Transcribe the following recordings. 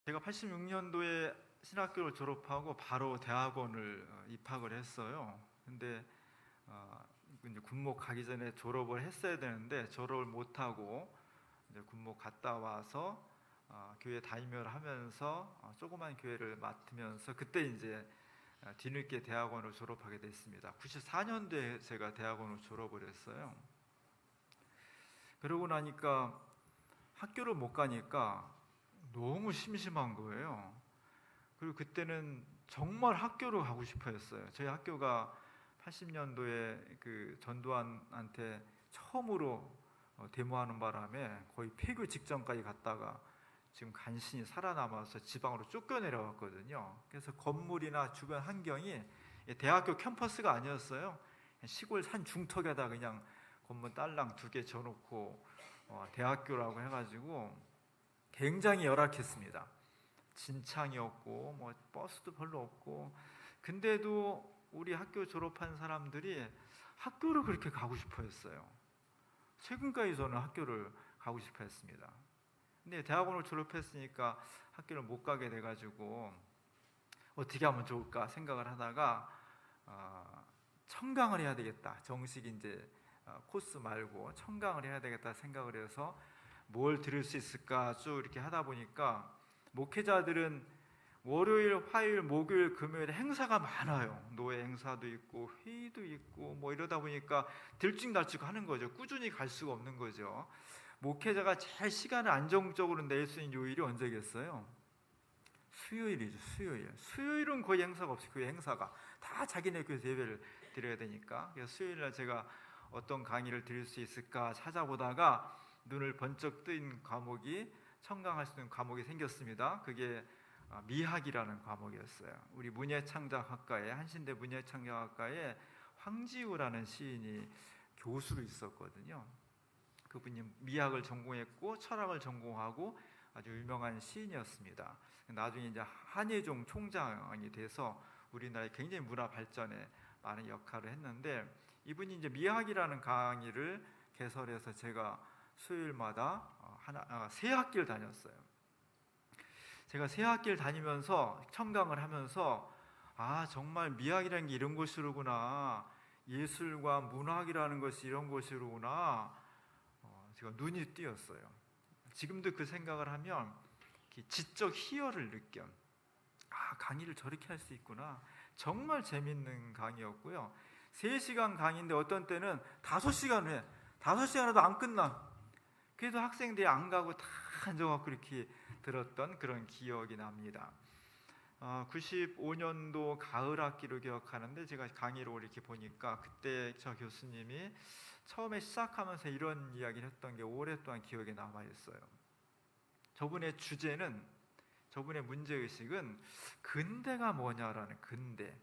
제가 86년도에 신학교를 졸업하고 바로 대학원을 입학을 했어요. 근데 이제 군목 가기 전에 졸업을 했어야 되는데 졸업을 못하고 이제 군목 갔다 와서 교회 다니며 하면서 조그만 교회를 맡으면서 그때 이제 뒤늦게 대학원을 졸업하게 됐습니다. 94년도에 제가 대학원을 졸업을 했어요. 그러고 나니까 학교를 못 가니까 너무 심심한 거예요. 그리고 그때는 정말 학교로 가고 싶어 했어요. 저희 학교가 80년도에 그 전두환한테 처음으로 데모하는 바람에 거의 폐교 직전까지 갔다가 지금 간신히 살아남아서 지방으로 쫓겨내려갔거든요. 그래서 건물이나 주변 환경이 대학교 캠퍼스가 아니었어요. 시골 산 중턱에다 그냥 건물 딸랑 2개 져놓고 대학교라고 해가지고 굉장히 열악했습니다. 진창이었고 뭐 버스도 별로 없고, 근데도 우리 학교 졸업한 사람들이 학교를 그렇게 가고 싶어 했어요. 최근까지 저는 학교를 가고 싶어 했습니다. 근데 대학원을 졸업했으니까 학교를 못 가게 돼가지고 어떻게 하면 좋을까 생각을 하다가 청강을 해야 되겠다. 정식 이제 코스 말고 청강을 해야 되겠다 생각을 해서 뭘 들을 수 있을까 쭉 이렇게 하다 보니까 목회자들은 월요일, 화요일, 목요일, 금요일에 행사가 많아요. 노예 행사도 있고 회의도 있고 뭐 이러다 보니까 들쭉날쭉 하는 거죠. 꾸준히 갈 수가 없는 거죠. 목회자가 제일 시간을 안정적으로 낼 수 있는 요일이 언제겠어요? 수요일이죠. 수요일은 거의 행사가 없어요. 그 행사가 다 자기네 교회에서 예배를 드려야 되니까. 그래서 수요일날 제가 어떤 강의를 드릴 수 있을까 찾아보다가 눈을 번쩍 뜬 과목이, 청강할 수 있는 과목이 생겼습니다. 그게 미학이라는 과목이었어요. 우리 문예창작학과에, 한신대 문예창작학과에 황지우라는 시인이 교수로 있었거든요. 그분이 미학을 전공했고 철학을 전공하고 아주 유명한 시인이었습니다. 나중에 이제 한예종 총장이 돼서 우리나라의 굉장히 문화 발전에 많은 역할을 했는데, 이분이 이제 미학이라는 강의를 개설해서 제가 수요일마다 세 학기를 다녔어요. 제가 세 학기를 다니면서 청강을 하면서 정말 미학이라는 게 이런 것이로구나, 예술과 문학이라는 것이 이런 것이로구나, 제가 눈이 띄었어요. 지금도 그 생각을 하면 지적 희열을 느껴. 강의를 저렇게 할 수 있구나. 정말 재밌는 강의였고요. 3시간 강의인데 어떤 때는 5시간 해. 5시간 해도 안 끝나. 그래도 학생들이 안 가고 다 앉아갖고 이렇게 들었던 그런 기억이 납니다. 95년도 가을 학기로 기억하는데, 제가 강의로 이렇게 보니까 그때 저 교수님이 처음에 시작하면서 이런 이야기를 했던 게 오랫동안 기억에 남아있어요. 저분의 주제는, 저분의 문제의식은 근대가 뭐냐라는, 근대.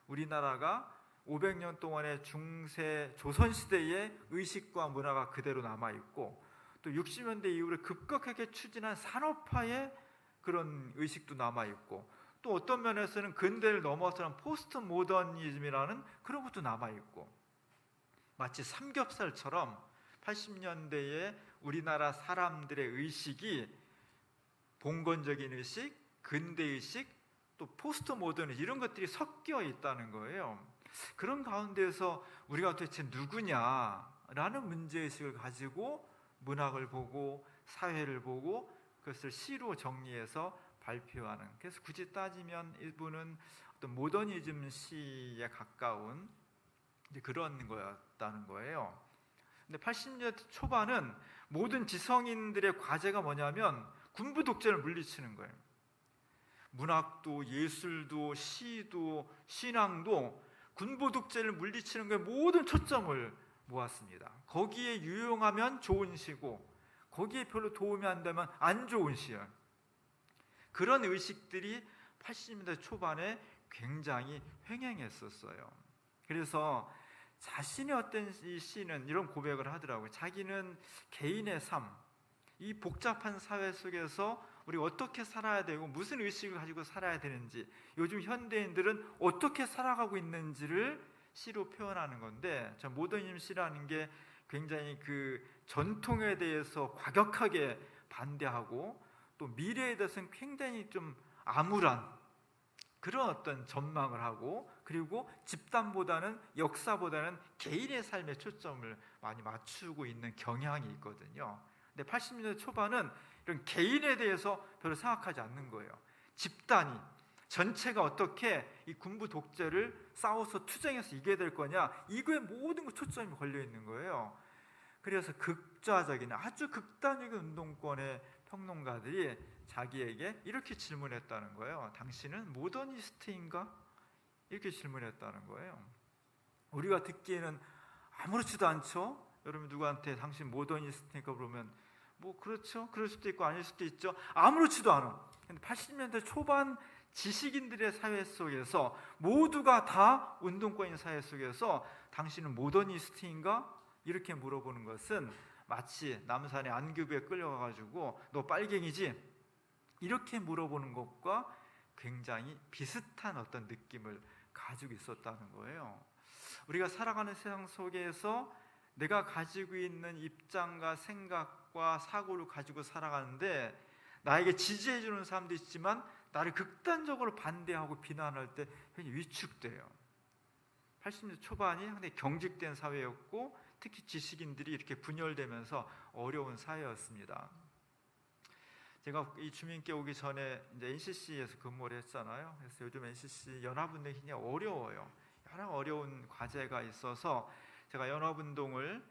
우리나라가 500년 동안의 중세 조선시대의 의식과 문화가 그대로 남아있고, 또 60년대 이후로 급격하게 추진한 산업화의 그런 의식도 남아있고, 또 어떤 면에서는 근대를 넘어서는 포스트 모더니즘이라는 그런 것도 남아있고, 마치 삼겹살처럼 80년대에 우리나라 사람들의 의식이 봉건적인 의식, 근대의식, 또 포스트 모더니즘, 이런 것들이 섞여 있다는 거예요. 그런 가운데서 우리가 도대체 누구냐라는 문제의식을 가지고 문학을 보고 사회를 보고 그것을 시로 정리해서 발표하는, 그래서 굳이 따지면 이분은 어떤 모더니즘 시에 가까운 그런 거였다는 거예요. 근데 80년대 초반은 모든 지성인들의 과제가 뭐냐면 군부 독재를 물리치는 거예요. 문학도 예술도 시도 신앙도 군부 독재를 물리치는 거에 모든 초점을 모았습니다. 거기에 유용하면 좋은 시고, 거기에 별로 도움이 안 되면 안 좋은 시야. 그런 의식들이 80년대 초반에 굉장히 횡행했었어요. 그래서 자신의 어떤 이 시는 이런 고백을 하더라고요. 자기는 개인의 삶, 이 복잡한 사회 속에서 우리 어떻게 살아야 되고 무슨 의식을 가지고 살아야 되는지, 요즘 현대인들은 어떻게 살아가고 있는지를 시로 표현하는 건데, 저 모더니즘 시라는 게 굉장히 그 전통에 대해서 과격하게 반대하고, 또 미래에 대해서는 굉장히 좀 암울한 그런 어떤 전망을 하고, 그리고 집단보다는 역사보다는 개인의 삶에 초점을 많이 맞추고 있는 경향이 있거든요. 근데 80년대 초반은 이런 개인에 대해서 별로 생각하지 않는 거예요. 집단이 전체가 어떻게 이 군부 독재를 싸워서 투쟁해서 이겨야 될 거냐, 이거에 모든 거 초점이 걸려 있는 거예요. 그래서 극좌적인 아주 극단적인 운동권의 평론가들이 자기에게 이렇게 질문했다는 거예요. 당신은 모더니스트인가? 이렇게 질문했다는 거예요. 우리가 듣기에는 아무렇지도 않죠. 여러분 누구한테 당신 모더니스트니까 그러면 뭐 그렇죠, 그럴 수도 있고 아닐 수도 있죠. 아무렇지도 않아. 근데 80년대 초반 지식인들의 사회 속에서, 모두가 다 운동권인 사회 속에서 당신은 모더니스트인가? 이렇게 물어보는 것은 마치 남산의 안교부에 끌려가가지고 너 빨갱이지? 이렇게 물어보는 것과 굉장히 비슷한 어떤 느낌을 가지고 있었다는 거예요. 우리가 살아가는 세상 속에서 내가 가지고 있는 입장과 생각과 사고를 가지고 살아가는데, 나에게 지지해주는 사람도 있지만 나를 극단적으로 반대하고 비난할 때 굉장히 위축돼요. 80년대 초반이 상당히 경직된 사회였고, 특히 지식인들이 이렇게 분열되면서 어려운 사회였습니다. 제가 이 주민께 오기 전에 이제 NCC에서 근무를 했잖아요. 그래서 요즘 NCC 연합운동이 굉장히 어려워요. 여러 어려운 과제가 있어서 제가 연합운동을,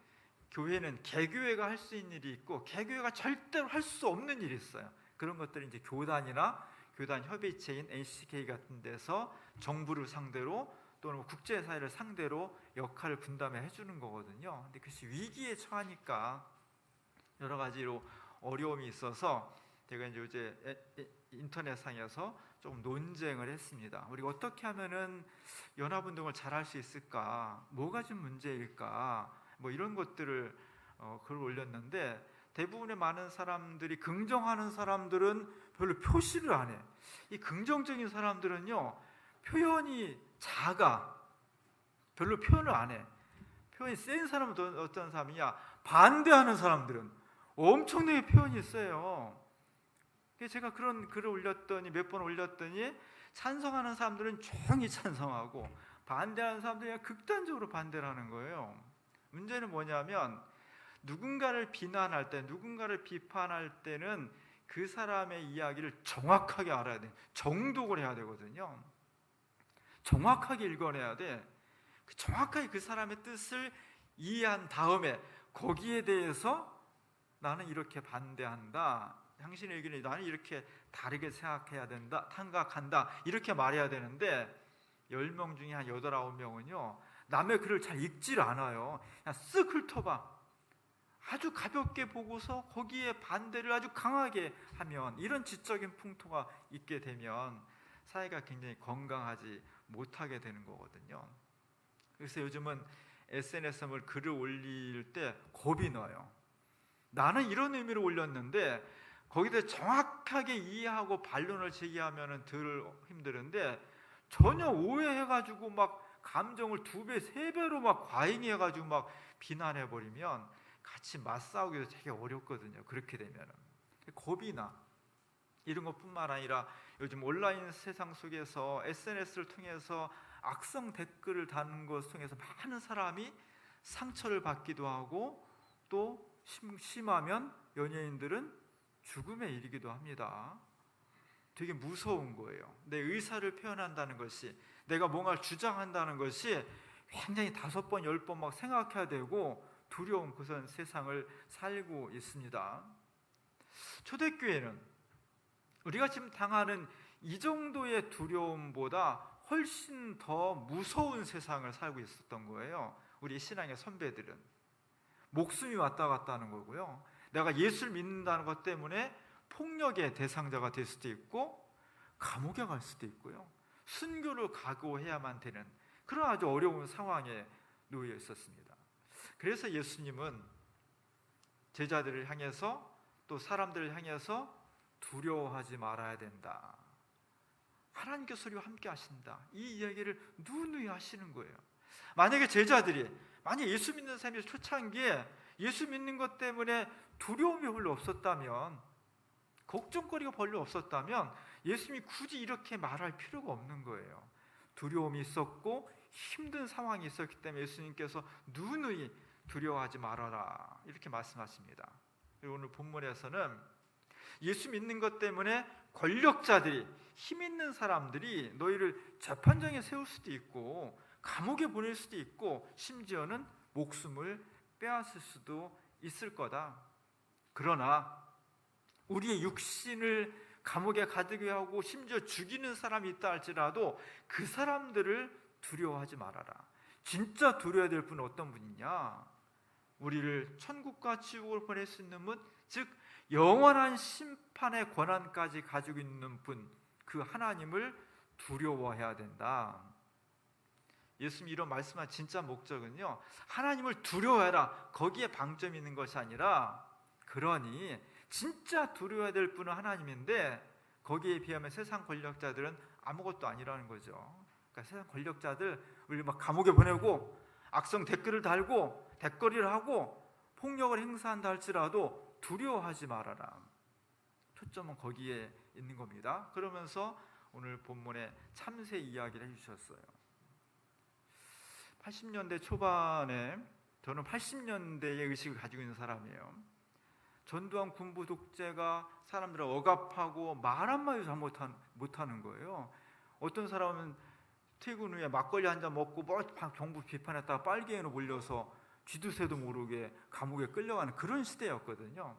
교회는 개교회가 할 수 있는 일이 있고 개교회가 절대로 할 수 없는 일이 있어요. 그런 것들이 이제 교단이나 교단 협의체인 NCK 같은 데서 정부를 상대로 또는 국제사회를 상대로 역할을 분담해 해주는 거거든요. 근데 그것이 위기에 처하니까 여러 가지로 어려움이 있어서 제가 이제 요새 인터넷상에서 조금 논쟁을 했습니다. 우리가 어떻게 하면은 연합운동을 잘할 수 있을까? 뭐가 좀 문제일까? 뭐 이런 것들을 글을 올렸는데, 대부분의 많은 사람들이, 긍정하는 사람들은 별로 표시를 안 해. 이 긍정적인 사람들은요, 표현이 작아. 별로 표현을 안 해. 표현이 센 사람은 어떤 사람이냐? 반대하는 사람들은 엄청나게 표현이 세요. 제가 그런 글을 올렸더니, 몇 번 올렸더니 찬성하는 사람들은 조용히 찬성하고 반대하는 사람들이 극단적으로 반대를 하는 거예요. 문제는 뭐냐면, 누군가를 비난할 때, 누군가를 비판할 때는 그 사람의 이야기를 정확하게 알아야 돼. 정독을 해야 되거든요. 정확하게 읽어내야 돼. 정확하게 그 사람의 뜻을 이해한 다음에 거기에 대해서 나는 이렇게 반대한다, 당신의 의견이 나는 이렇게 다르게 생각해야 된다, 생각한다, 이렇게 말해야 되는데 10명 중에 한 8, 9명은요 남의 글을 잘 읽지를 않아요. 그냥 쓱 훑어봐. 아주 가볍게 보고서 거기에 반대를 아주 강하게 하면, 이런 지적인 풍토가 있게 되면 사회가 굉장히 건강하지 못하게 되는 거거든요. 그래서 요즘은 SNS에 글을 올릴 때 겁이 나요. 나는 이런 의미로 올렸는데 거기다 정확하게 이해하고 반론을 제기하면 덜 힘드는데, 전혀 오해해가지고 막 감정을 2배, 3배로 막 과잉해가지고 막 비난해버리면 같이 맞싸우기도 되게 어렵거든요. 그렇게 되면 겁이 나. 이런 것뿐만 아니라 요즘 온라인 세상 속에서 SNS를 통해서 악성 댓글을 다는 것을 통해서 많은 사람이 상처를 받기도 하고, 또 심하면 연예인들은 죽음에 이르기도 합니다. 되게 무서운 거예요. 내 의사를 표현한다는 것이, 내가 뭔가를 주장한다는 것이 굉장히 5번, 10번 막 생각해야 되고 두려운 그런 세상을 살고 있습니다. 초대교회는 우리가 지금 당하는 이 정도의 두려움보다 훨씬 더 무서운 세상을 살고 있었던 거예요. 우리 신앙의 선배들은 목숨이 왔다 갔다 하는 거고요, 내가 예수를 믿는다는 것 때문에 폭력의 대상자가 될 수도 있고 감옥에 갈 수도 있고요, 순교를 각오해야만 되는 그런 아주 어려운 상황에 놓여 있었습니다. 그래서 예수님은 제자들을 향해서, 또 사람들을 향해서 두려워하지 말아야 된다, 하나님께서 우리와 함께 하신다, 이 이야기를 누누이 하시는 거예요. 만약에 제자들이, 만약 예수 믿는 사람이 초창기에 예수 믿는 것 때문에 두려움이 별로 없었다면, 그 걱정거리가 별로 없었다면 예수님이 굳이 이렇게 말할 필요가 없는 거예요. 두려움이 있었고 힘든 상황이 있었기 때문에 예수님께서 누누이 두려워하지 말아라 이렇게 말씀하십니다. 그리고 오늘 본문에서는 예수 믿는 것 때문에 권력자들이, 힘 있는 사람들이 너희를 재판장에 세울 수도 있고 감옥에 보낼 수도 있고 심지어는 목숨을 빼앗을 수도 있을 거다. 그러나 우리의 육신을 감옥에 가두게 하고 심지어 죽이는 사람이 있다 할지라도 그 사람들을 두려워하지 말아라. 진짜 두려워야 될 분은 어떤 분이냐? 우리를 천국과 지옥을 보낼 수 있는 분, 즉 영원한 심판의 권한까지 가지고 있는 분, 그 하나님을 두려워해야 된다. 예수님이 이런 말씀한 진짜 목적은요, 하나님을 두려워해라, 거기에 방점이 있는 것이 아니라, 그러니 진짜 두려워야 될 분은 하나님인데 거기에 비하면 세상 권력자들은 아무것도 아니라는 거죠. 그러니까 세상 권력자들 우리 막 감옥에 보내고 악성 댓글을 달고 댓거리를 하고 폭력을 행사한다 할지라도 두려워하지 말아라. 초점은 거기에 있는 겁니다. 그러면서 오늘 본문에 참새 이야기를 해주셨어요. 80년대 초반에, 저는 80년대의 의식을 가지고 있는 사람이에요. 전두환 군부 독재가 사람들을 억압하고 말 한마디 못하는 거예요. 어떤 사람은 퇴근 후에 막걸리 한 잔 먹고 뭐 정부 비판했다가 빨갱이로 몰려서 쥐두새도 모르게 감옥에 끌려가는 그런 시대였거든요.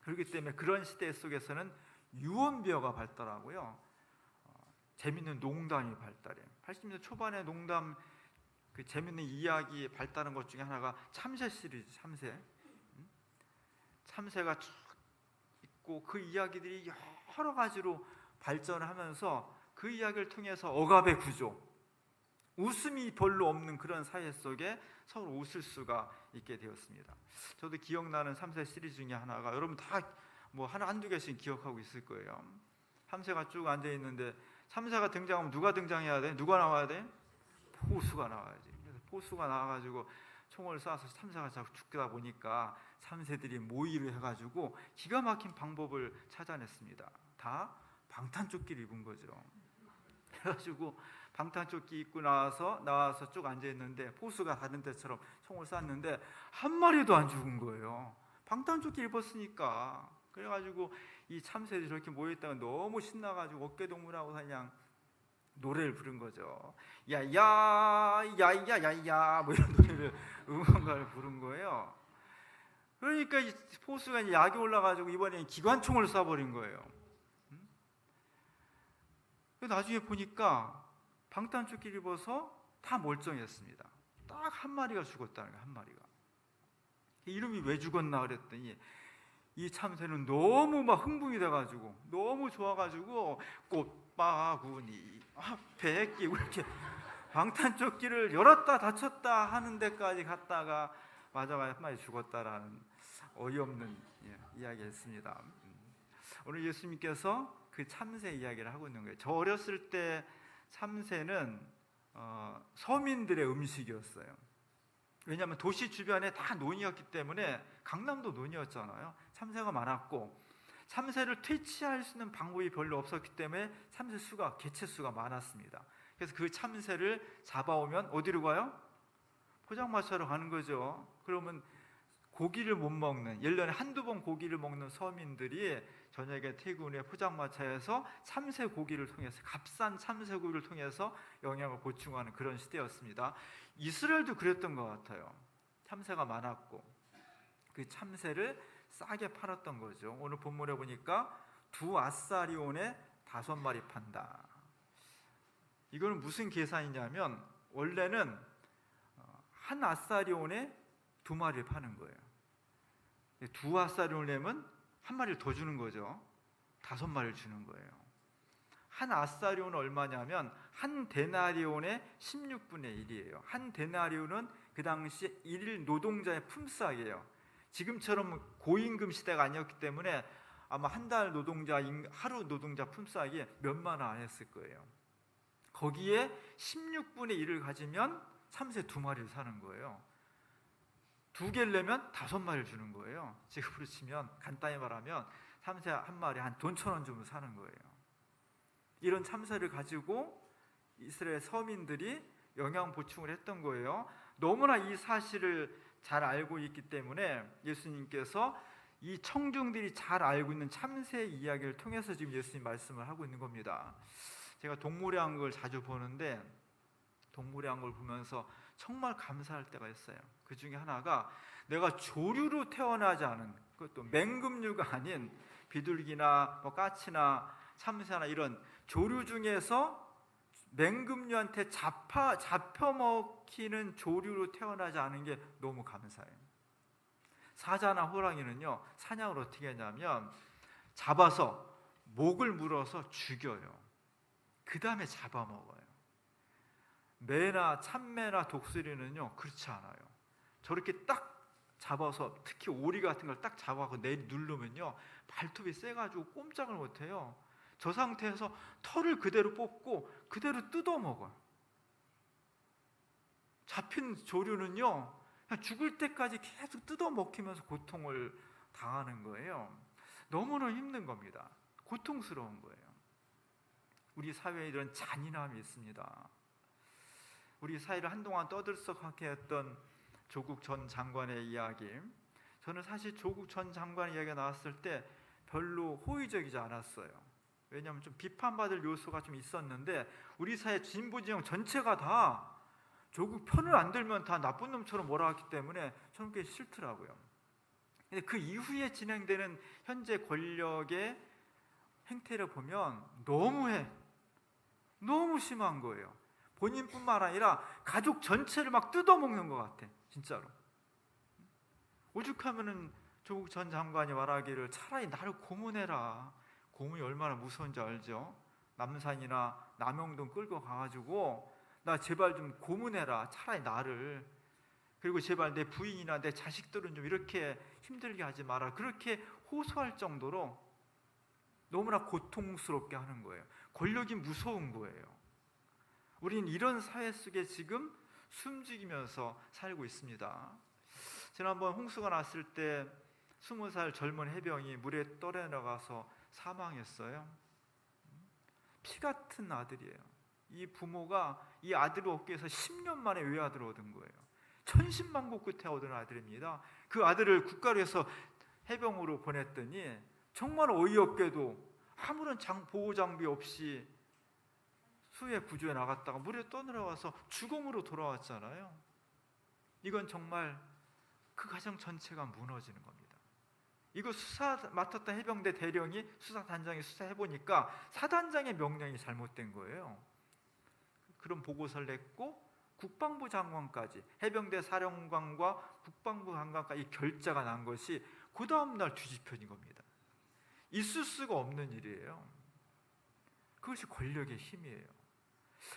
그렇기 때문에 그런 시대 속에서는 유언비어가 발달하고요, 재밌는 농담이 발달해요. 80년대 초반에 농담, 그 재밌는 이야기 발달한 것 중에 하나가 참새 시리즈, 참새가 쭉 있고 그 이야기들이 여러 가지로 발전을 하면서 그 이야기를 통해서 억압의 구조, 웃음이 별로 없는 그런 사회 속에 서로 웃을 수가 있게 되었습니다. 저도 기억나는 참새 시리즈 중에 하나가, 여러분 다 뭐 한두 개씩 기억하고 있을 거예요. 참새가 쭉 앉아 있는데 참새가 등장하면 누가 등장해야 돼? 누가 나와야 돼? 포수가 나와야지. 그래서 포수가 나와가지고 총을 쏴서 참새가 자꾸 죽다 보니까 참새들이 모의를 해가지고 기가 막힌 방법을 찾아냈습니다. 다 방탄조끼를 입은 거죠. 그래가지고 방탄조끼 입고 나와서 쭉 앉아 있는데 포수가 다른 데처럼 총을 쐈는데 한 마리도 안 죽은 거예요. 방탄조끼 입었으니까. 그래가지고 이 참새들이 저렇게 모여있다가 너무 신나가지고 어깨동무하고 그냥 노래를 부른 거죠. 야야야야야야 뭐 이런 노래를, 응원가를 부른 거예요. 그러니까 이 포수가 이제 약이 올라가지고 이번에 기관총을 쏴버린 거예요. 나중에 보니까 방탄조끼를 입어서 다 멀쩡했습니다. 딱 한 마리가 죽었다는 거예요. 한 마리가. 이름이 왜 죽었나 그랬더니 이 참새는 너무 막 흥분이 돼가지고 너무 좋아가지고 꽃바구니 앞에 끼고 이렇게 방탄조끼를 열었다 닫혔다 하는 데까지 갔다가 맞아가 한 마리 죽었다라는 어이없는 이야기했습니다. 오늘 예수님께서 그 참새 이야기를 하고 있는 거예요. 저 어렸을 때 참새는 서민들의 음식이었어요. 왜냐하면 도시 주변에 다 논이었기 때문에, 강남도 논이었잖아요. 참새가 많았고 참새를 퇴치할 수 있는 방법이 별로 없었기 때문에 개체 수가 많았습니다. 그래서 그 참새를 잡아오면 어디로 가요? 포장마차로 가는 거죠. 그러면 고기를 못 먹는, 1년에 한두 번 고기를 먹는 서민들이 저녁에 퇴근 후에 포장마차에서 참새 고기를 통해서, 값싼 참새 고기를 통해서 영양을 보충하는 그런 시대였습니다. 이스라엘도 그랬던 것 같아요. 참새가 많았고 그 참새를 싸게 팔았던 거죠. 오늘 본문에 보니까 2아사리온에 5마리 판다. 이거는 무슨 계산이냐면 원래는 한 아사리온에 2마리를 파는 거예요. 2아사리온을 내면 한 마리를 더 주는 거죠. 5마리를 주는 거예요. 한 아사리온은 얼마냐면 한 데나리온의 16분의 1이에요. 한 데나리온은 그 당시 일일 노동자의 품삯이에요. 지금처럼 고임금 시대가 아니었기 때문에 아마 한 달 노동자, 하루 노동자 품삯이 몇만 원 안 했을 거예요. 거기에 16분의 1을 가지면 참새 2마리를 사는 거예요. 2개를 내면 5마리를 주는 거예요. 지금으로 치면, 간단히 말하면 참새 한 마리 한 돈 1,000원 주면 사는 거예요. 이런 참새를 가지고 이스라엘 서민들이 영양 보충을 했던 거예요. 너무나 이 사실을 잘 알고 있기 때문에 예수님께서 이 청중들이 잘 알고 있는 참새 이야기를 통해서 지금 예수님 말씀을 하고 있는 겁니다. 제가 동물의 왕국을 자주 보는데 동물의 왕국을 보면서 정말 감사할 때가 있어요. 그 중에 하나가 내가 조류로 태어나지 않은, 그것도 맹금류가 아닌 비둘기나 뭐 까치나 참새나 이런 조류 중에서 맹금류한테 잡혀 먹히는 조류로 태어나지 않은 게 너무 감사해요. 사자나 호랑이는요, 사냥을 어떻게 하냐면 잡아서 목을 물어서 죽여요. 그 다음에 잡아먹어요. 매나 참매나 독수리는요 그렇지 않아요. 저렇게 딱 잡아서, 특히 오리 같은 걸 딱 잡아서 누르면요 발톱이 세가지고 꼼짝을 못해요. 저 상태에서 털을 그대로 뽑고 그대로 뜯어먹어요. 잡힌 조류는요 그냥 죽을 때까지 계속 뜯어먹히면서 고통을 당하는 거예요. 너무나 힘든 겁니다. 고통스러운 거예요. 우리 사회에 이런 잔인함이 있습니다. 우리 사회를 한동안 떠들썩하게 했던 조국 전 장관의 이야기, 저는 사실 조국 전 장관 이야기가 나왔을 때 별로 호의적이지 않았어요. 왜냐하면 좀 비판받을 요소가 좀 있었는데 우리 사회 진보 진영 전체가 다 조국 편을 안 들면 다 나쁜 놈처럼 몰아왔기 때문에 저는 꽤 싫더라고요. 근데 그 이후에 진행되는 현재 권력의 행태를 보면 너무해. 너무 심한 거예요. 본인뿐만 아니라 가족 전체를 막 뜯어먹는 것 같아. 진짜로. 오죽하면은 조국 전 장관이 말하기를 차라리 나를 고문해라. 고문이 얼마나 무서운지 알죠? 남산이나 남영동 끌고 가가지고 나 제발 좀 고문해라. 차라리 나를. 그리고 제발 내 부인이나 내 자식들은 좀 이렇게 힘들게 하지 마라. 그렇게 호소할 정도로 너무나 고통스럽게 하는 거예요. 권력이 무서운 거예요. 우리는 이런 사회 속에 지금 숨죽이면서 살고 있습니다. 지난번 홍수가 났을 때 20살 젊은 해병이 물에 떠내려가서 사망했어요. 피 같은 아들이에요. 이 부모가 이 아들을 얻기 위해서 10년 만에 외아들을 얻은 거예요. 천신만고 끝에 얻은 아들입니다. 그 아들을 국가로 해서 해병으로 보냈더니 정말 어이없게도 아무런 보호 장비 없이 수해 구조에 나갔다가 물에 떠내려가서 죽음으로 돌아왔잖아요. 이건 정말 그 가정 전체가 무너지는 겁니다. 이거 수사 맡았던 해병대 대령이 수사단장이 수사해보니까 사단장의 명령이 잘못된 거예요. 그런 보고서를 냈고 국방부 장관까지, 해병대 사령관과 국방부 장관까지 결자가 난 것이 그 다음날 뒤집혀진 겁니다. 있을 수가 없는 일이에요. 그것이 권력의 힘이에요.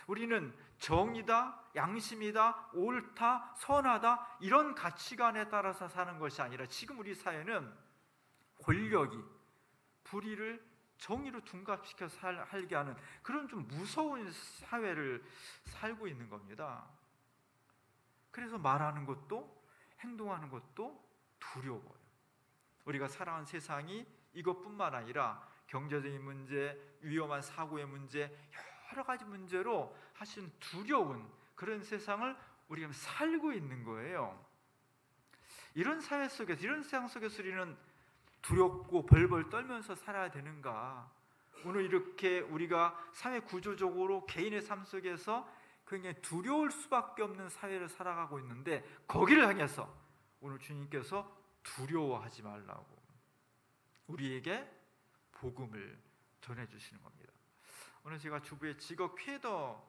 우리는 정의다, 양심이다, 옳다, 선하다 이런 가치관에 따라서 사는 것이 아니라 지금 우리 사회는 권력이 불의를 정의로 둔갑시켜서 살게 하는 그런 좀 무서운 사회를 살고 있는 겁니다. 그래서 말하는 것도 행동하는 것도 두려워요. 우리가 살아가는 세상이 이것뿐만 아니라 경제적인 문제, 위험한 사고의 문제, 여러 가지 문제로 사실 두려운 그런 세상을 우리가 살고 있는 거예요. 이런 사회 속에서, 이런 세상 속에서 우리는 두렵고 벌벌 떨면서 살아야 되는가? 오늘 이렇게 우리가 사회 구조적으로 개인의 삶 속에서 굉장히 두려울 수밖에 없는 사회를 살아가고 있는데 거기를 향해서 오늘 주님께서 두려워하지 말라고 우리에게 복음을 전해주시는 겁니다. 오늘 제가 주부의 직업 쾌더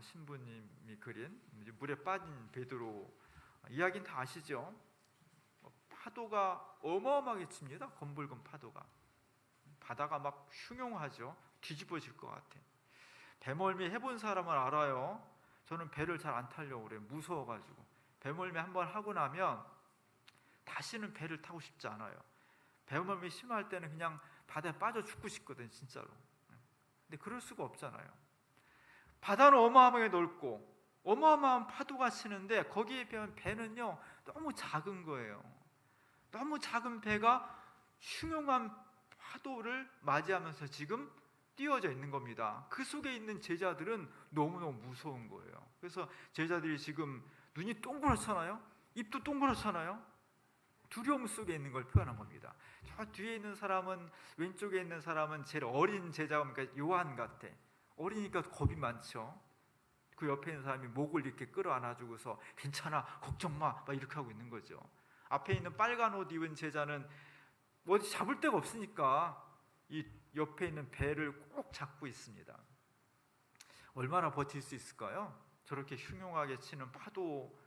신부님이 그린 물에 빠진 베드로 이야기는 다 아시죠? 파도가 어마어마하게 칩니다. 검붉은 파도가. 바다가 막 흉흉하죠. 뒤집어질 것 같아. 배멀미 해본 사람은 알아요. 저는 배를 잘 안 타려고 그래요. 무서워가지고. 배멀미 한번 하고 나면 다시는 배를 타고 싶지 않아요. 배멀미 심할 때는 그냥 바다에 빠져 죽고 싶거든, 진짜로. 근데 그럴 수가 없잖아요. 바다는 어마어마하게 넓고 어마어마한 파도가 치는데 거기에 비하면 배는요 너무 작은 거예요. 너무 작은 배가 흉흉한 파도를 맞이하면서 지금 띄워져 있는 겁니다. 그 속에 있는 제자들은 너무너무 무서운 거예요. 그래서 제자들이 지금 눈이 동그랗잖아요. 입도 동그랗잖아요. 두려움 속에 있는 걸 표현한 겁니다. 저 뒤에 있는 사람은, 왼쪽에 있는 사람은 제일 어린 제자가, 그러니까 요한 같아. 어리니까 겁이 많죠. 그 옆에 있는 사람이 목을 이렇게 끌어안아주고서 괜찮아, 걱정 마, 막 이렇게 하고 있는 거죠. 앞에 있는 빨간 옷 입은 제자는 어디 잡을 데가 없으니까 이 옆에 있는 배를 꼭 잡고 있습니다. 얼마나 버틸 수 있을까요? 저렇게 흉흉하게 치는 파도,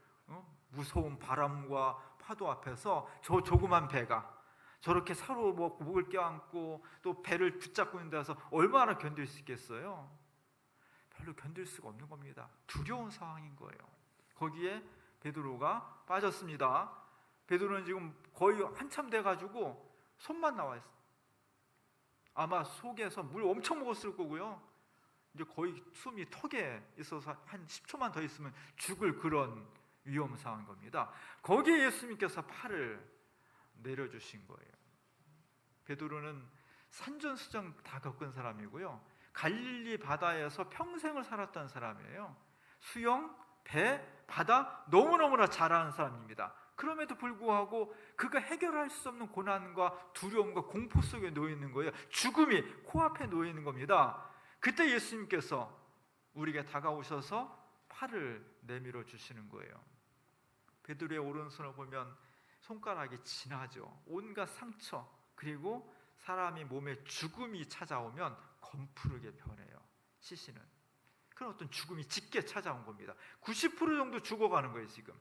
무서운 바람과 파도 앞에서 저 조그만 배가 저렇게 서로 목을 껴안고 또 배를 붙잡고 있는 데서 얼마나 견딜 수 있겠어요? 별로 견딜 수가 없는 겁니다. 두려운 상황인 거예요. 거기에 베드로가 빠졌습니다. 베드로는 지금 거의 한참 돼가지고 손만 나와 있어요. 아마 속에서 물 엄청 먹었을 거고요. 이제 거의 숨이 턱에 있어서 한 10초만 더 있으면 죽을 그런 위험 상황인 겁니다. 거기에 예수님께서 팔을 내려주신 거예요. 베드로는 산전수전 다 겪은 사람이고요. 갈릴리 바다에서 평생을 살았던 사람이에요. 수영, 배, 바다 너무너무나 잘하는 사람입니다. 그럼에도 불구하고 그가 해결할 수 없는 고난과 두려움과 공포 속에 놓여 있는 거예요. 죽음이 코앞에 놓여 있는 겁니다. 그때 예수님께서 우리에게 다가오셔서 팔을 내밀어 주시는 거예요. 베드로의 오른손을 보면 손가락이 진하죠. 온갖 상처, 그리고 사람이 몸에 죽음이 찾아오면 검푸르게 변해요. 시신은 그런 어떤 죽음이 짙게 찾아온 겁니다. 90% 정도 죽어가는 거예요 지금.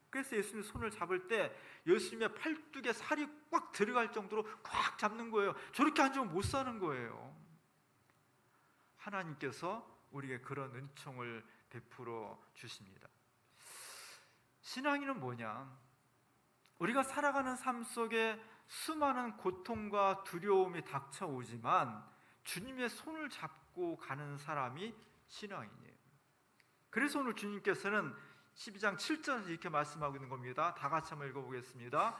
그래서 예수님 손을 잡을 때 예수님의 팔뚝에 살이 꽉 들어갈 정도로 꽉 잡는 거예요. 저렇게 앉으면 못 사는 거예요. 하나님께서 우리에게 그런 은총을 베풀어 주십니다. 신앙인은 뭐냐? 우리가 살아가는 삶 속에 수많은 고통과 두려움이 닥쳐오지만 주님의 손을 잡고 가는 사람이 신앙인이에요. 그래서 오늘 주님께서는 12장 7절에서 이렇게 말씀하고 있는 겁니다. 다 같이 한번 읽어보겠습니다.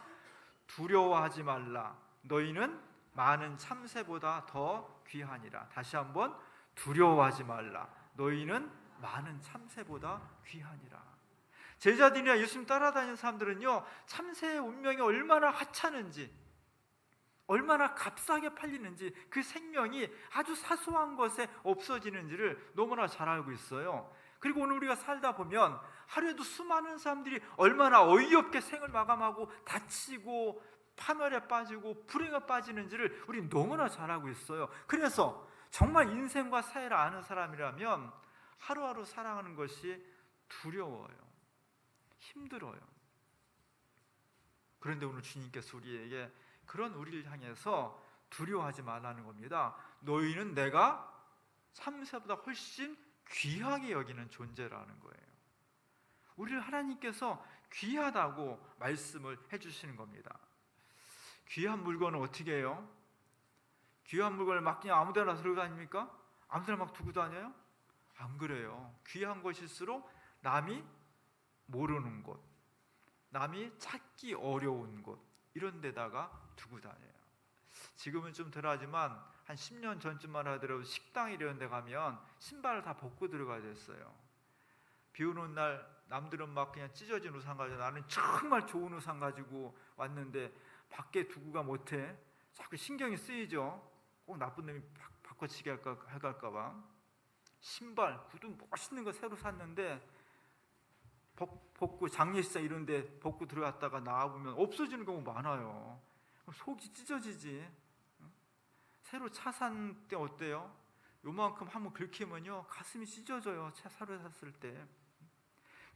두려워하지 말라. 너희는 많은 참새보다 더 귀하니라. 다시 한번, 두려워하지 말라. 너희는 많은 참새보다 귀하니라. 제자들이나 예수님 따라다니는 사람들은요, 참새의 운명이 얼마나 하찮은지, 얼마나 값싸게 팔리는지, 그 생명이 아주 사소한 것에 없어지는지를 너무나 잘 알고 있어요. 그리고 오늘 우리가 살다 보면 하루에도 수많은 사람들이 얼마나 어이없게 생을 마감하고 다치고 파멸에 빠지고 불행에 빠지는지를 우리 너무나 잘 알고 있어요. 그래서 정말 인생과 사회를 아는 사람이라면 하루하루 살아가는 것이 두려워요. 힘들어요. 그런데 오늘 주님께서 우리에게 그런 우리를 향해서 두려워하지 말라는 겁니다. 너희는 내가 참새보다 훨씬 귀하게 여기는 존재라는 거예요. 우리를 하나님께서 귀하다고 말씀을 해주시는 겁니다. 귀한 물건은 어떻게 해요? 귀한 물건을 막 그냥 아무데나 들고 다닙니까? 아무데나 막 두고 다녀요? 안 그래요. 귀한 것일수록 남이 모르는 곳, 남이 찾기 어려운 곳, 이런 데다가 두고 다녀요. 지금은 좀 덜하지만 한 10년 전쯤만 하더라도 식당 이런 데 가면 신발을 다 벗고 들어가야 됐어요. 비 오는 날 남들은 막 그냥 찢어진 우산 가지고, 나는 정말 좋은 우산 가지고 왔는데 밖에 두고 가 못해. 자꾸 신경이 쓰이죠. 꼭 나쁜 놈이 바꿔치기 할까 봐. 신발, 구두 멋있는 거 새로 샀는데 벗고 장례식장 이런 데 벗고 들어갔다가 나와보면 없어지는 경우 많아요. 속이 찢어지지. 새로 차 산 때 어때요? 요만큼 한번 긁히면요 가슴이 찢어져요. 차 새로 샀을 때.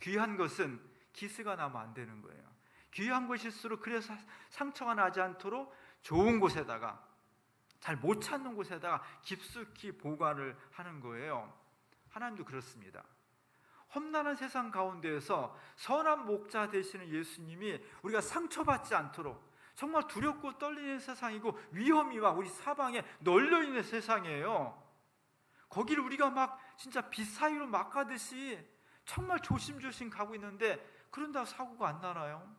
귀한 것은 기스가 나면 안 되는 거예요. 귀한 것일수록 그래서 상처가 나지 않도록 좋은 곳에다가, 잘 못 찾는 곳에다가 깊숙이 보관을 하는 거예요. 하나님도 그렇습니다. 험난한 세상 가운데에서 선한 목자 되시는 예수님이 우리가 상처받지 않도록, 정말 두렵고 떨리는 세상이고 위험이와 우리 사방에 널려있는 세상이에요. 거기를 우리가 막 진짜 빛 사이로 막 가듯이 정말 조심조심 가고 있는데, 그런다고 사고가 안 나나요?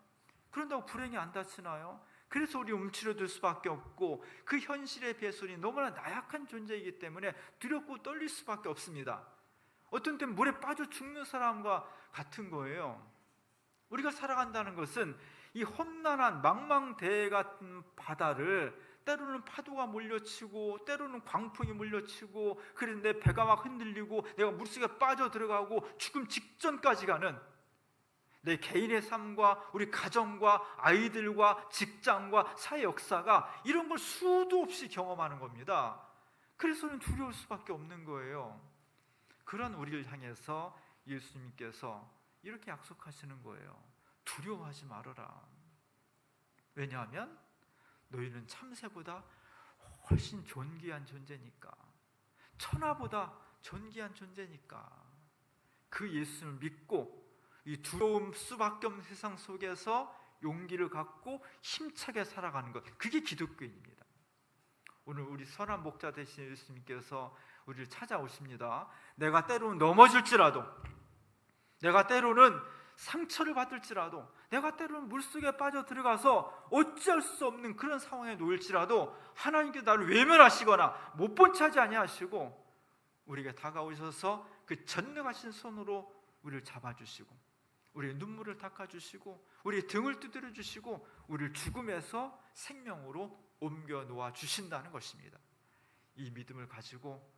그런다고 불행이 안 다치나요? 그래서 우리 움츠러들 수밖에 없고, 그 현실에 비해서 우리 너무나 나약한 존재이기 때문에 두렵고 떨릴 수밖에 없습니다. 어떤 때는 물에 빠져 죽는 사람과 같은 거예요. 우리가 살아간다는 것은 이 험난한 망망대해 같은 바다를 때로는 파도가 몰려치고 때로는 광풍이 몰려치고, 그런데 배가 막 흔들리고 내가 물속에 빠져 들어가고 죽음 직전까지 가는 내 개인의 삶과 우리 가정과 아이들과 직장과 사회 역사가, 이런 걸 수도 없이 경험하는 겁니다. 그래서는 두려울 수밖에 없는 거예요. 그런 우리를 향해서 예수님께서 이렇게 약속하시는 거예요. 두려워하지 말아라. 왜냐하면 너희는 참새보다 훨씬 존귀한 존재니까, 천하보다 존귀한 존재니까. 그 예수를 믿고 이 두려움 수밖에 없는 세상 속에서 용기를 갖고 힘차게 살아가는 것, 그게 기독교입니다. 오늘 우리 선한 목자 되신 예수님께서 우리를 찾아오십니다. 내가 때로는 넘어질지라도, 내가 때로는 상처를 받을지라도, 내가 때로는 물속에 빠져 들어가서 어찌할 수 없는 그런 상황에 놓일지라도 하나님께 나를 외면하시거나 못 본 차지 아니하시고 우리에게 다가오셔서 그 전능하신 손으로 우리를 잡아주시고 우리의 눈물을 닦아주시고 우리의 등을 두드려 주시고 우리를 죽음에서 생명으로 옮겨 놓아 주신다는 것입니다. 이 믿음을 가지고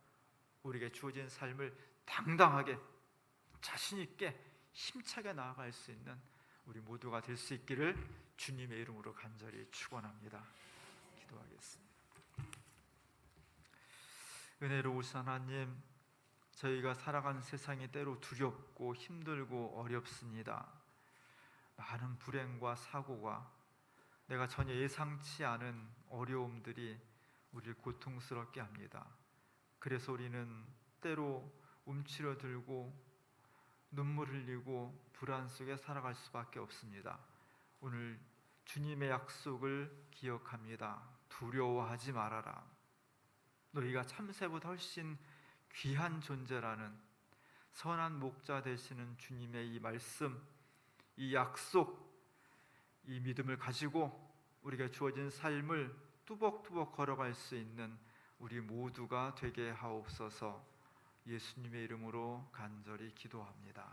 우리에게 주어진 삶을 당당하게 자신 있게 힘차게 나아갈 수 있는 우리 모두가 될 수 있기를 주님의 이름으로 간절히 축원합니다. 기도하겠습니다. 은혜로우신 하나님, 저희가 살아가는 세상이 때로 두렵고 힘들고 어렵습니다. 많은 불행과 사고가, 내가 전혀 예상치 않은 어려움들이 우리를 고통스럽게 합니다. 그래서 우리는 때로 움츠러들고 눈물 흘리고 불안 속에 살아갈 수밖에 없습니다. 오늘 주님의 약속을 기억합니다. 두려워하지 말아라. 너희가 참새보다 훨씬 귀한 존재라는 선한 목자 되시는 주님의 이 말씀, 이 약속, 이 믿음을 가지고 우리가 주어진 삶을 뚜벅뚜벅 걸어갈 수 있는 우리 모두가 되게 하옵소서. 예수님의 이름으로 간절히 기도합니다.